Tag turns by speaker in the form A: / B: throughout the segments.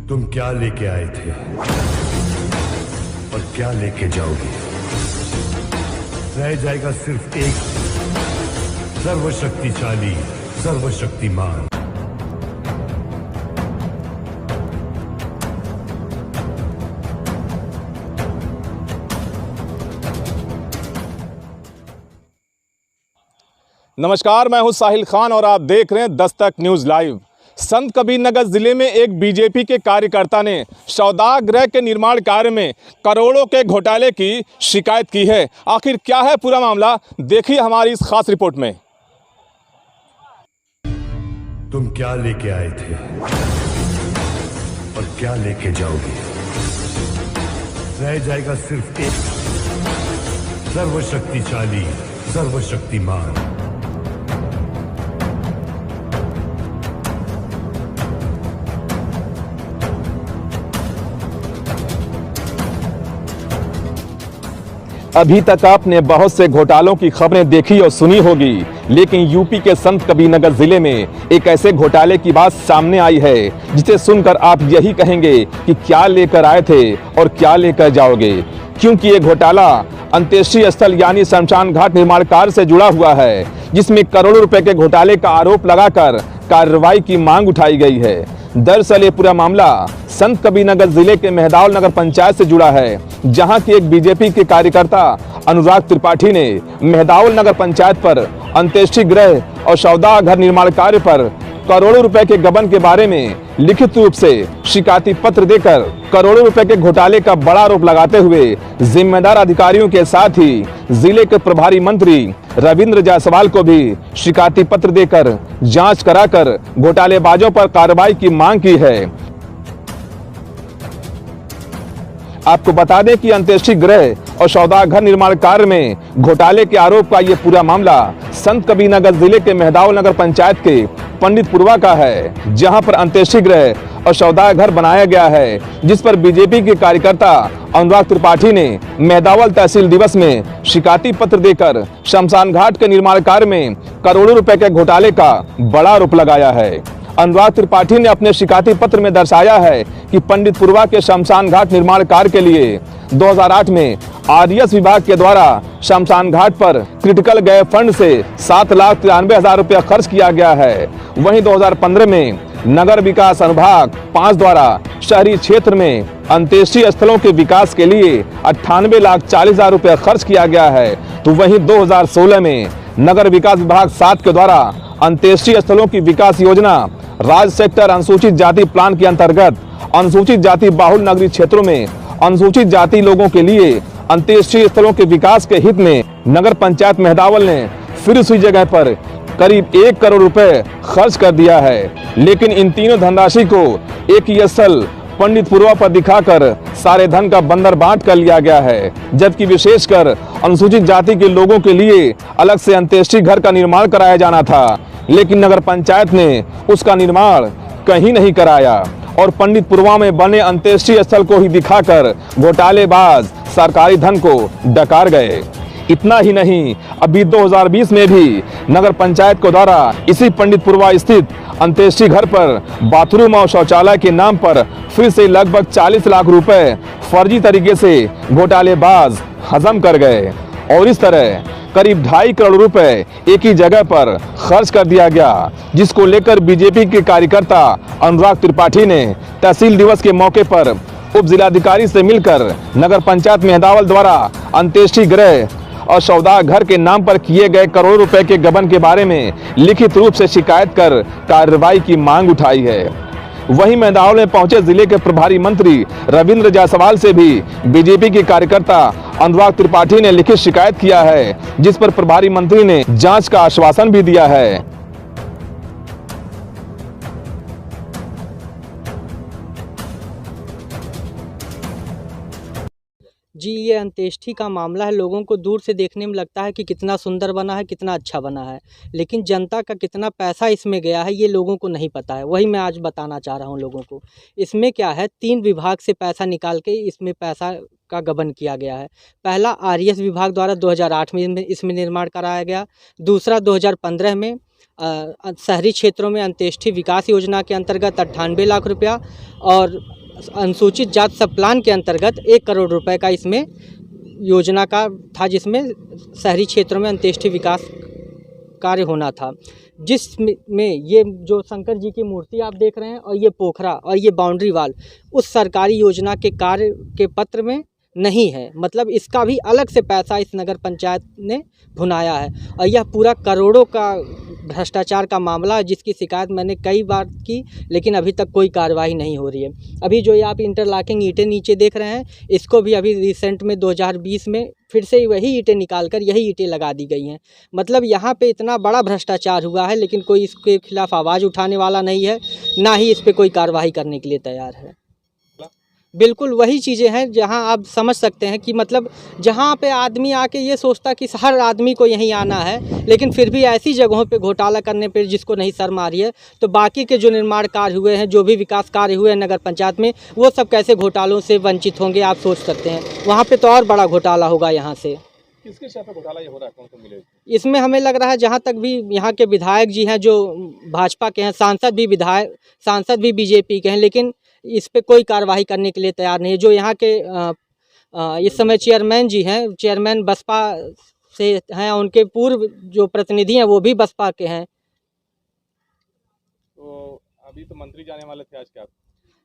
A: तुम क्या लेके आए थे और क्या लेके जाओगे? रह जाएगा सिर्फ एक सर्वशक्तिशाली, सर्वशक्तिमान।
B: नमस्कार, मैं हूं साहिल खान और आप देख रहे हैं दस्तक न्यूज लाइव। संत कबीरनगर जिले में एक बीजेपी के कार्यकर्ता ने सौदागृह के निर्माण कार्य में करोड़ों के घोटाले की शिकायत की है। आखिर क्या है पूरा मामला, देखिए हमारी इस खास रिपोर्ट में।
A: तुम क्या लेके आए थे और क्या लेके जाओगे? रह जाएगा सिर्फ एक सर्वशक्तिशाली, सर्वशक्तिमान।
B: अभी तक आपने बहुत से घोटालों की खबरें देखी और सुनी होगी, लेकिन यूपी के संत कबीरनगर जिले में एक ऐसे घोटाले की बात सामने आई है जिसे सुनकर आप यही कहेंगे कि क्या लेकर आए थे और क्या लेकर जाओगे। क्योंकि ये घोटाला अंत्येष्टि स्थल यानी शमशान घाट निर्माण कार्य से जुड़ा हुआ है, जिसमें करोड़ों रुपए के घोटाले का आरोप लगाकर कार्रवाई की मांग उठाई गई है। दरअसल ये पूरा मामला संत कबीरनगर जिले के मेहदावल नगर पंचायत से जुड़ा है, जहां की एक बीजेपी के कार्यकर्ता अनुराग त्रिपाठी ने मेहदावल नगर पंचायत पर अंत्येष्टि गृह और सौदा घर निर्माण कार्य पर करोड़ों रुपए के गबन के बारे में लिखित रूप से शिकायती पत्र देकर करोड़ों रुपए के घोटाले का बड़ा आरोप लगाते हुए जिम्मेदार अधिकारियों के साथ ही जिले के प्रभारी मंत्री रविंद्र जायसवाल को भी शिकायती पत्र देकर जांच कराकर घोटालेबाजों पर कार्रवाई की मांग की है। आपको बता दें कि अंत्येष्टि गृह और सौदा घर निर्माण कार्य में घोटाले के आरोप का ये पूरा मामला संत कबीरनगर जिले के मेहदावल नगर पंचायत के पंडितपुरवा का है, जहां पर अंत्येष्टि गृह और सौदा घर बनाया गया है, जिस पर बीजेपी के कार्यकर्ता अनुराग त्रिपाठी ने मेहदावल तहसील दिवस में शिकायती पत्र देकर शमशान घाट के निर्माण कार्य में करोड़ों रुपए के घोटाले का बड़ा आरोप लगाया है। अनुराग त्रिपाठी ने अपने शिकायती पत्र में दर्शाया है कि पंडितपुरवा के शमशान घाट निर्माण कार्य के लिए 2008 में आरडीएस विभाग के द्वारा शमशान घाट पर क्रिटिकल गए फंड से 7,93,000 रुपया खर्च किया गया है। वहीं 2015 में नगर विकास अनुभाग 5 द्वारा शहरी क्षेत्र में अंत्येष्टि स्थलों के विकास के लिए 98,40,000 रुपया खर्च किया गया है। तो वहीं 2016 में नगर विकास विभाग 7 के द्वारा अंत्येष्टि स्थलों की विकास योजना राज्य सेक्टर अनुसूचित जाति प्लान के अंतर्गत अनुसूचित जाति बाहुल नगरीय क्षेत्रों में अनुसूचित जाति लोगों के लिए अंत्येष्टि स्थलों के विकास के हित में नगर पंचायत मेहदावल ने फिर उसी जगह पर करीब 1 करोड़ रुपए खर्च कर दिया है। लेकिन इन तीनों धनराशि को एक ही स्थल पंडितपुरवा पर दिखाकर सारे धन का बंदर बांट कर लिया गया है, जबकि विशेषकर अनुसूचित जाति के लोगों के लिए अलग से अंत्येष्टि घर का निर्माण कराया जाना था, लेकिन नगर पंचायत ने उसका निर्माण कहीं नहीं कराया और पंडितपुरवा में बने अंत्येष्टि स्थल को ही दिखाकर घोटालेबाज सरकारी धन को डकार गए। इतना ही नहीं, अभी 2020 में भी नगर पंचायत को द्वारा इसी पंडितपुरवा स्थित अंत्येष्टि घर पर बाथरूम और शौचालय के नाम पर फिर से लगभग 40 लाख रुपए फर्जी तरीके से घोटालेबाज हजम कर गए और इस तरह करीब 2.5 करोड़ रुपए एक ही जगह पर खर्च कर दिया गया, जिसको लेकर बीजेपी के कार्यकर्ता अनुराग त्रिपाठी ने तहसील दिवस के मौके पर उप जिलाधिकारी से मिलकर नगर पंचायत मेहदावल द्वारा अंत्येष्टि गृह और सौदा घर के नाम पर किए गए करोड़ों रुपए के गबन के बारे में लिखित रूप से शिकायत कर कार्रवाई की मांग उठाई है। वहीं मेहदावल में पहुंचे जिले के प्रभारी मंत्री रविंद्र जायसवाल से भी बीजेपी के कार्यकर्ता अनुराग त्रिपाठी ने लिखित शिकायत किया है, जिस पर प्रभारी मंत्री ने जांच का आश्वासन भी दिया है।
C: जी, ये अंत्येष्टि का मामला है। लोगों को दूर से देखने में लगता है कि कितना सुंदर बना है, कितना अच्छा बना है, लेकिन जनता का कितना पैसा इसमें गया है ये लोगों को नहीं पता है। वही मैं आज बताना चाह रहा हूँ लोगों को। इसमें क्या है, 3 विभाग से पैसा निकाल के इसमें पैसा का गबन किया गया है। पहला आरडीएस विभाग द्वारा 2008 में इसमें निर्माण कराया गया, दूसरा 2015 में शहरी क्षेत्रों में अंत्येष्टि विकास योजना के अंतर्गत 98 लाख रुपया और अनुसूचित जाति सब प्लान के अंतर्गत 1 करोड़ रुपए का इसमें योजना का था, जिसमें शहरी क्षेत्रों में अंत्येष्टि विकास कार्य होना था, जिसमें ये जो शंकर जी की मूर्ति आप देख रहे हैं और ये पोखरा और ये बाउंड्री वाल उस सरकारी योजना के कार्य के पत्र में नहीं है। मतलब इसका भी अलग से पैसा इस नगर पंचायत ने भुनाया है और यह पूरा करोड़ों का भ्रष्टाचार का मामला है, जिसकी शिकायत मैंने कई बार की, लेकिन अभी तक कोई कार्रवाई नहीं हो रही है। अभी जो ये आप इंटरलॉकिंग ईंटें नीचे देख रहे हैं, इसको भी अभी रिसेंट में 2020 में फिर से वही ईंटें निकाल कर यही ईंटें लगा दी गई हैं। मतलब यहाँ पे इतना बड़ा भ्रष्टाचार हुआ है, लेकिन कोई इसके खिलाफ आवाज़ उठाने वाला नहीं है, ना ही इस पर कोई कार्रवाई करने के लिए तैयार है। बिल्कुल वही चीज़ें हैं जहां आप समझ सकते हैं कि मतलब जहां पे आदमी आके ये सोचता कि हर आदमी को यहीं आना है, लेकिन फिर भी ऐसी जगहों पे घोटाला करने पे जिसको नहीं शर्म आ रही है, तो बाकी के जो निर्माण कार्य हुए हैं, जो भी विकास कार्य हुए हैं नगर पंचायत में, वो सब कैसे घोटालों से वंचित होंगे आप सोच सकते हैं। वहाँ पे तो और बड़ा घोटाला होगा यहाँ से।
B: किसके साथ घोटाला ये हो रहा है, कौन सा मिले?
C: इसमें हमें लग रहा है, जहाँ तक भी यहाँ के विधायक जी हैं जो भाजपा के हैं, सांसद भी बीजेपी के हैं, लेकिन इस पे कोई कार्रवाई करने के लिए तैयार नहीं है। जो यहाँ के इस समय चेयरमैन जी हैं, चेयरमैन बसपा से हैं, उनके पूर्व जो प्रतिनिधि हैं वो भी बसपा के हैं।
B: तो अभी तो मंत्री जाने वाले थे आज क्या?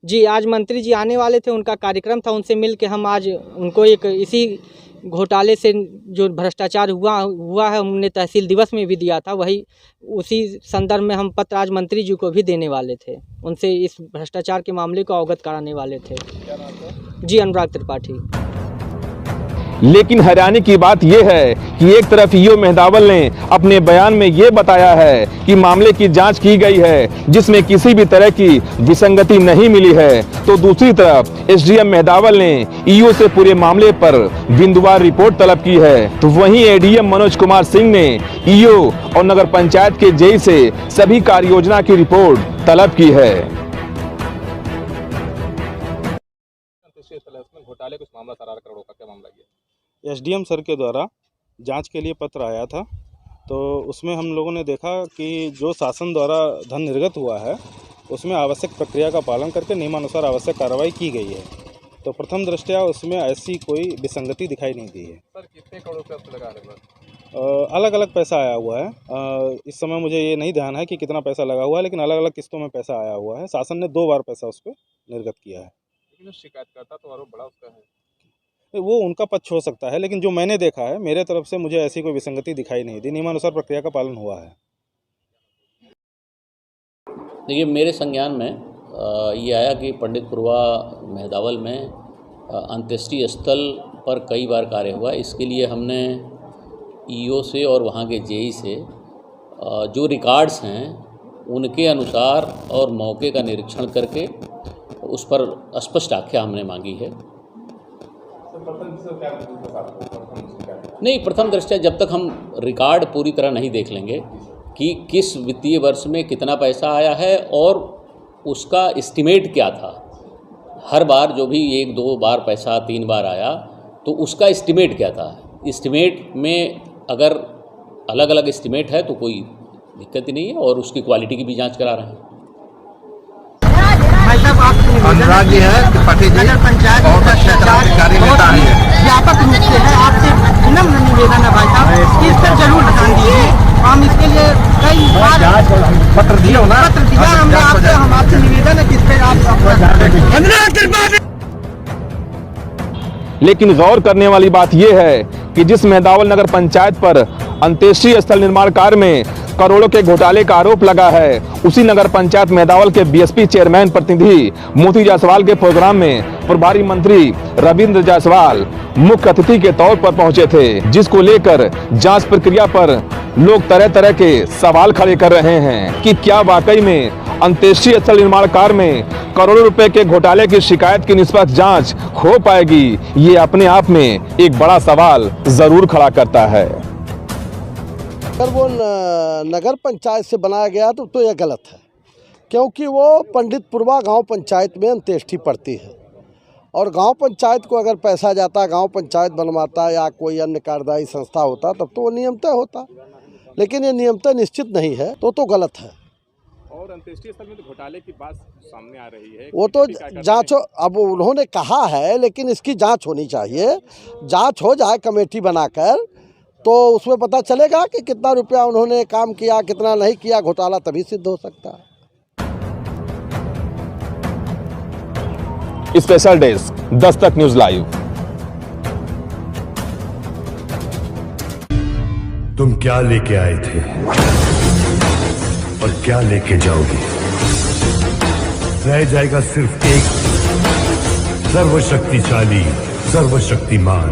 C: जी, आज मंत्री जी आने वाले थे, उनका कार्यक्रम था, उनसे मिल के हम आज उनको एक इसी घोटाले से जो भ्रष्टाचार हुआ है, हमने तहसील दिवस में भी दिया था, वही उसी संदर्भ में हम पत्र आज मंत्री जी को भी देने वाले थे, उनसे इस भ्रष्टाचार के मामले को अवगत कराने वाले थे।
B: क्या नाम था?
C: जी, अनुराग त्रिपाठी।
B: लेकिन हैरानी की बात यह है कि एक तरफ ईओ मेहदावल ने अपने बयान में यह बताया है कि मामले की जांच की गई है जिसमें किसी भी तरह की विसंगति नहीं मिली है, तो दूसरी तरफ एसडीएम मेहदावल ने ईओ से पूरे मामले पर बिंदुवार रिपोर्ट तलब की है। तो वहीं एडीएम मनोज कुमार सिंह ने ईओ और नगर पंचायत के जेई से सभी कार्य योजना की रिपोर्ट तलब की है। घोटाले कुछ मामला 18 करोड़ का, क्या मामला है?
D: एसडीएम सर के द्वारा जांच के लिए पत्र आया था, तो उसमें हम लोगों ने देखा कि जो शासन द्वारा धन निर्गत हुआ है उसमें आवश्यक प्रक्रिया का पालन करके नियमानुसार आवश्यक कार्रवाई की गई है। तो प्रथम दृष्टया उसमें ऐसी कोई विसंगति दिखाई नहीं दी है।
B: सर कितने करोड़ रुपये लगा रहे?
D: अलग अलग पैसा आया हुआ है। इस समय मुझे ये नहीं ध्यान है कि कितना पैसा लगा हुआ है, लेकिन अलग अलग किस्तों में पैसा आया हुआ है। शासन ने 2 बार पैसा उस पर निर्गत किया है।
B: लेकिन शिकायतकर्ता तो आरोप बड़ा उसका है,
D: वो उनका पक्ष हो सकता है, लेकिन जो मैंने देखा है मेरे तरफ से मुझे ऐसी कोई विसंगति दिखाई नहीं दी। नियमानुसार प्रक्रिया का पालन हुआ है।
E: देखिए, मेरे संज्ञान में ये आया कि पंडित पुरवा मेहदावल में अंत्येष्टि स्थल पर कई बार कार्य हुआ। इसके लिए हमने ईओ से और वहाँ के जेई से जो रिकॉर्ड्स हैं उनके अनुसार और मौके का निरीक्षण करके उस पर स्पष्ट आख्या हमने मांगी है। नहीं, प्रथम दृष्टया जब तक हम रिकॉर्ड पूरी तरह नहीं देख लेंगे कि किस वित्तीय वर्ष में कितना पैसा आया है और उसका एस्टिमेट क्या था, हर बार जो भी 1-2 बार पैसा 3 बार आया तो उसका एस्टिमेट क्या था, एस्टिमेट में अगर अलग अलग एस्टिमेट है तो कोई दिक्कत ही नहीं है और उसकी क्वालिटी की भी जांच करा रहे हैं।
F: अनुराग जी है त्रिपाठी जी, बहुत अच्छे क्रांतिकारी नेता है।
C: व्यापक रूप से है, आपसे विनम्र निवेदन है भाई साहब कि इस पर जरूर ध्यान दीजिए। हम इसके लिए कई बार
F: पत्र दिया होगा,
C: पत्र दिया हमने आपसे, हम आपसे निवेदन है कि इस पर आप।
B: लेकिन गौर करने वाली बात यह है कि जिस मेहदावल नगर पंचायत पर अंत्येष्टि स्थल निर्माण कार्य में करोड़ों के घोटाले का आरोप लगा है, उसी नगर पंचायत मेहदावल के बीएसपी चेयरमैन प्रतिनिधि मोती जायसवाल के प्रोग्राम में प्रभारी मंत्री रविंद्र जायसवाल मुख्य अतिथि के तौर पर पहुंचे थे, जिसको लेकर जांच प्रक्रिया पर लोग तरह तरह के सवाल खड़े कर रहे हैं कि क्या वाकई में अंत्येष्टि स्थल निर्माण कार्य में करोड़ों रुपए के घोटाले की शिकायत की निष्पक्ष जांच हो पाएगी। ये अपने आप में एक बड़ा सवाल जरूर खड़ा करता है।
G: अगर वो नगर पंचायत से बनाया गया तो यह गलत है, क्योंकि वो पंडित पुरवा गांव पंचायत में अंत्येष्टि पड़ती है और गांव पंचायत को अगर पैसा जाता, गांव पंचायत बनवाता या कोई अन्य कार्यदायी संस्था होता, तब तो वो नियमतः होता। लेकिन ये नियमतः निश्चित नहीं है तो गलत है।
B: और अंत्येष्टि स्थल में तो घोटाले की बात सामने आ रही है।
G: वो तो जांच अब उन्होंने कहा है, लेकिन इसकी जांच होनी चाहिए। जांच हो जाए कमेटी बनाकर तो उसमें पता चलेगा कि कितना रुपया उन्होंने काम किया, कितना नहीं किया। घोटाला तभी सिद्ध हो सकता है।
B: Special desk Dastak news live.
A: तुम क्या लेके आए थे और क्या लेके जाओगे? रह जाएगा सिर्फ एक सर्वशक्तिशाली, सर्वशक्तिमान।